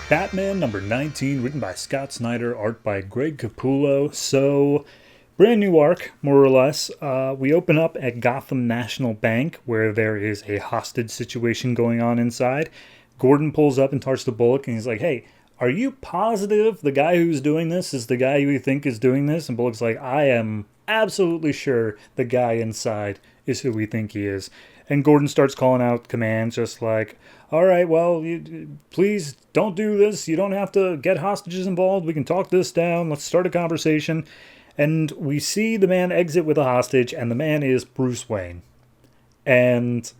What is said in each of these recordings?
Batman number 19, written by Scott Snyder, art by Greg Capullo. So, brand new arc, more or less. We open up at Gotham National Bank, where there is a hostage situation going on inside. Gordon pulls up and talks to Bullock, and he's like, hey, are you positive the guy who's doing this is the guy you think is doing this? And Bullock's like, I am absolutely sure the guy inside is who we think he is. And Gordon starts calling out commands just like, all right, well, please don't do this. You don't have to get hostages involved. We can talk this down. Let's start a conversation. And we see the man exit with a hostage, and the man is Bruce Wayne. And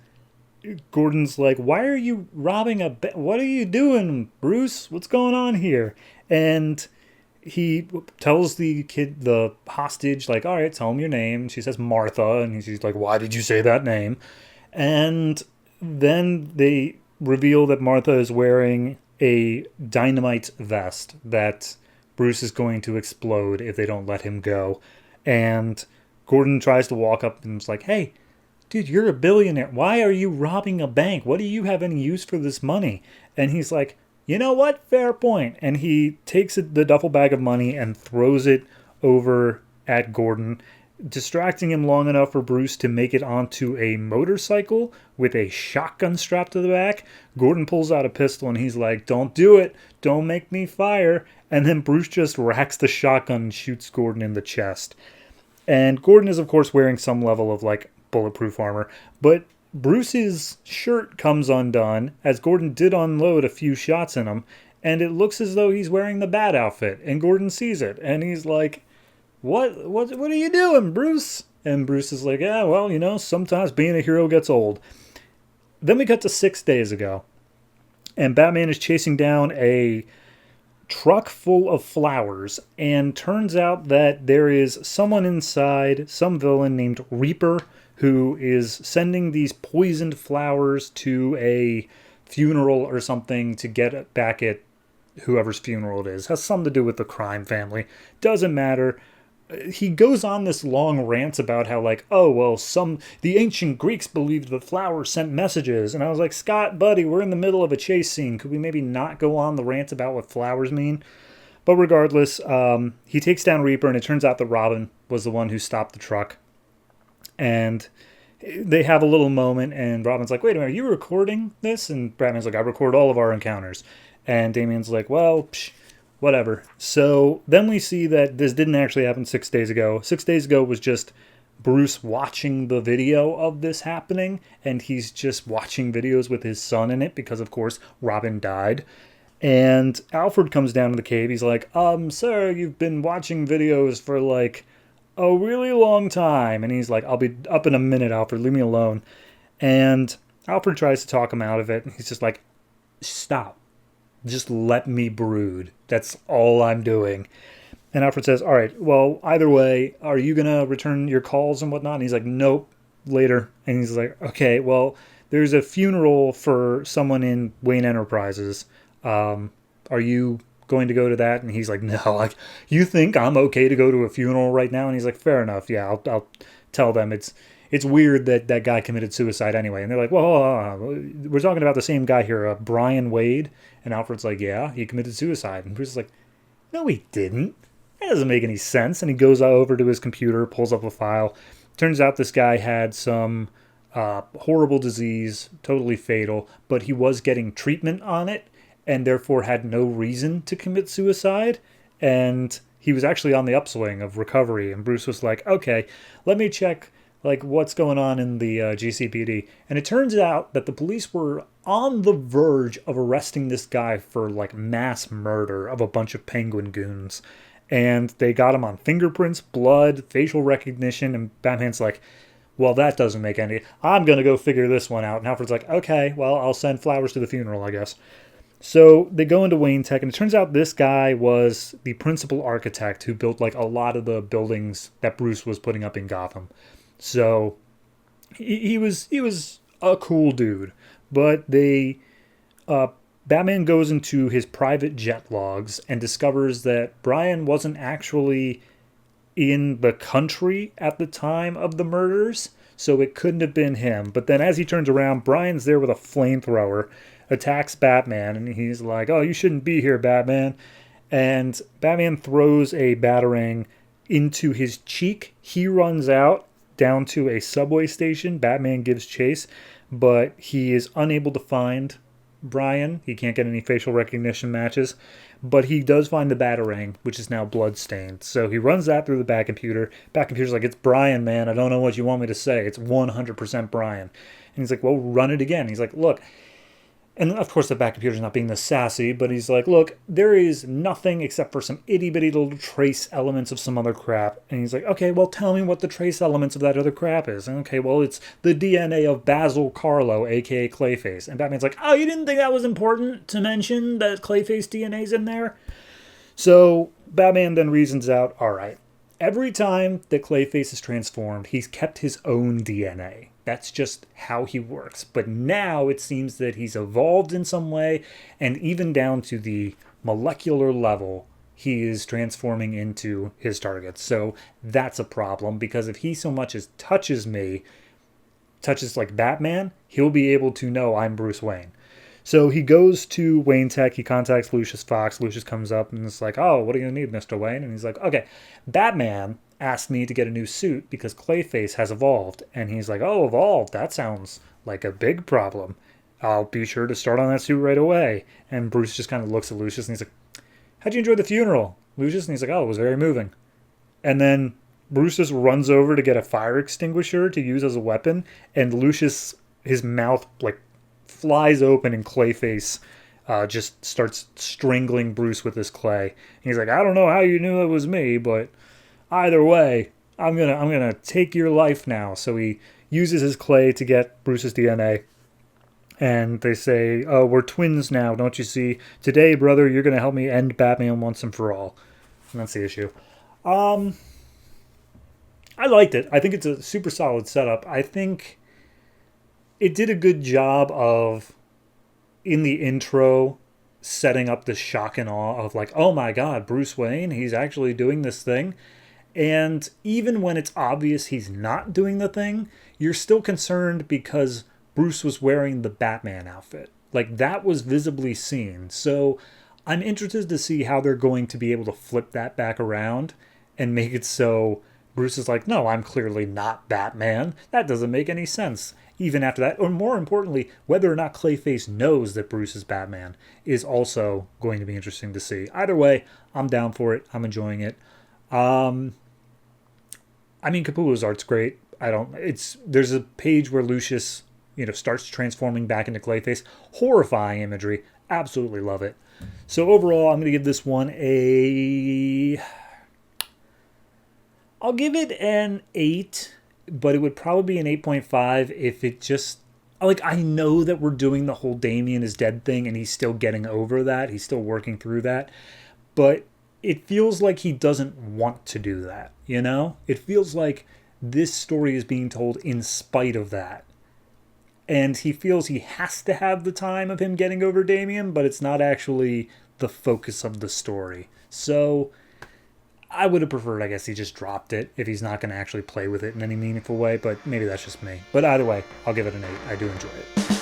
Gordon's like, why are you robbing a bank? What are you doing, Bruce? What's going on here? And he tells the hostage, like, all right, tell him your name. She says Martha, and he's like, why did you say that name? And then they reveal that Martha is wearing a dynamite vest that Bruce is going to explode if they don't let him go. And Gordon tries to walk up and is like, hey, dude, you're a billionaire. Why are you robbing a bank? What do you have any use for this money? And he's like, you know what? Fair point. And he takes the duffel bag of money and throws it over at Gordon, distracting him long enough for Bruce to make it onto a motorcycle with a shotgun strapped to the back. Gordon pulls out a pistol and he's like, don't do it. Don't make me fire. And then Bruce just racks the shotgun and shoots Gordon in the chest. And Gordon is, of course, wearing some level of, like, bulletproof armor. But Bruce's shirt comes undone as Gordon did unload a few shots in him. And it looks as though he's wearing the Bat outfit. And Gordon sees it. And he's like, What are you doing, Bruce? And Bruce is like, yeah, well, you know, sometimes being a hero gets old. Then we cut to 6 days ago. And Batman is chasing down a truck full of flowers, and turns out that there is someone inside, some villain named Reaper, who is sending these poisoned flowers to a funeral or something to get back at whoever's funeral it is. Has something to do with the crime family. Doesn't matter. He goes on this long rant about how, like, oh, well, the ancient Greeks believed the flowers sent messages. And I was like, Scott, buddy, we're in the middle of a chase scene. Could we maybe not go on the rant about what flowers mean? But regardless, he takes down Reaper, and it turns out that Robin was the one who stopped the truck. And they have a little moment, and Robin's like, wait a minute, are you recording this? And Batman's like, I record all of our encounters. And Damian's like, well, whatever. So then we see that this didn't actually happen 6 days ago. 6 days ago was just Bruce watching the video of this happening, and he's just watching videos with his son in it because, of course, Robin died. And Alfred comes down to the cave. He's like, sir, you've been watching videos for, like, a really long time. And he's like, I'll be up in a minute, Alfred. Leave me alone. And Alfred tries to talk him out of it. And he's just like, stop. Just let me brood. That's all I'm doing. And Alfred says, all right, well, either way, are you going to return your calls and whatnot? And he's like, nope, later. And he's like, okay, well, there's a funeral for someone in Wayne Enterprises. Are you going to go to that? And he's like, no, like, you think I'm okay to go to a funeral right now? And he's like, fair enough. Yeah, I'll tell them it's weird that that guy committed suicide anyway. And they're like, well, we're talking about the same guy here, Brian Wade. And Alfred's like, yeah, he committed suicide. And Bruce is like, no, he didn't. That doesn't make any sense. And he goes over to his computer, pulls up a file. Turns out this guy had some horrible disease, totally fatal, but he was getting treatment on it and therefore had no reason to commit suicide. And he was actually on the upswing of recovery. And Bruce was like, okay, let me check like what's going on in the GCPD. And it turns out that the police were on the verge of arresting this guy for like mass murder of a bunch of Penguin goons. And they got him on fingerprints, blood, facial recognition. And Batman's like, well, that doesn't make any. I'm going to go figure this one out. And Alfred's like, okay, well, I'll send flowers to the funeral, I guess. So they go into Wayne Tech, and it turns out this guy was the principal architect who built like a lot of the buildings that Bruce was putting up in Gotham. So he was a cool dude. But Batman goes into his private jet logs and discovers that Brian wasn't actually in the country at the time of the murders, so it couldn't have been him. But then as he turns around, Brian's there with a flamethrower. attacks Batman, and he's like, "Oh, you shouldn't be here, Batman." And Batman throws a batarang into his cheek. He runs out down to a subway station. Batman gives chase, but he is unable to find Brian. He can't get any facial recognition matches, but he does find the batarang, which is now bloodstained. So he runs that through the back computer. Back computer's like, "It's Brian, man. I don't know what you want me to say. It's 100% Brian." And he's like, "Well, run it again." He's like, "Look," and of course the back computer's not being this sassy, but he's like, "Look, there is nothing except for some itty bitty little trace elements of some other crap." And he's like, "Okay, well, tell me what the trace elements of that other crap is." And okay, well, it's the DNA of Basil Carlo, aka Clayface. And Batman's like, "Oh, you didn't think that was important to mention that Clayface DNA's in there?" So Batman then reasons out, all right, every time that Clayface is transformed, he's kept his own DNA. That's just how he works. But now it seems that he's evolved in some way, and even down to the molecular level, he is transforming into his targets. So that's a problem, because if he so much as touches like Batman, he'll be able to know I'm Bruce Wayne. So he goes to Wayne Tech. He contacts Lucius Fox. Lucius comes up and is like, "Oh, what are you going to need, Mr. Wayne?" And he's like, "Okay, Batman asked me to get a new suit because Clayface has evolved." And he's like, "Oh, evolved? That sounds like a big problem. I'll be sure to start on that suit right away." And Bruce just kind of looks at Lucius and he's like, "How'd you enjoy the funeral, Lucius?" And he's like, "Oh, it was very moving." And then Bruce just runs over to get a fire extinguisher to use as a weapon. And Lucius, his mouth like flies open, and Clayface just starts strangling Bruce with his clay. And he's like, "I don't know how you knew it was me, but either way, I'm gonna take your life now." So he uses his clay to get Bruce's DNA. And they say, "Oh, we're twins now, don't you see? Today, brother, you're gonna help me end Batman once and for all." And that's the issue. I liked it. I think it's a super solid setup. I think it did a good job of, in the intro, setting up the shock and awe of like, "Oh my God, Bruce Wayne, he's actually doing this thing." And even when it's obvious he's not doing the thing, you're still concerned because Bruce was wearing the Batman outfit. Like, that was visibly seen. So I'm interested to see how they're going to be able to flip that back around and make it so Bruce is like, "No, I'm clearly not Batman. That doesn't make any sense." Even after that, or more importantly, whether or not Clayface knows that Bruce is Batman is also going to be interesting to see. Either way, I'm down for it. I'm enjoying it. I mean, Capullo's art's great. There's a page where Lucius, starts transforming back into Clayface. Horrifying imagery. Absolutely love it. So overall, I'm going to give this one I'll give it an 8, but it would probably be an 8.5 if it just, like, I know that we're doing the whole Damien is dead thing and he's still getting over that. He's still working through that. But it feels like he doesn't want to do that, It feels like this story is being told in spite of that. And he feels he has to have the time of him getting over Damien, but it's not actually the focus of the story. So I would have preferred, I guess, he just dropped it if he's not going to actually play with it in any meaningful way, but maybe that's just me. But either way, I'll give it an 8. I do enjoy it.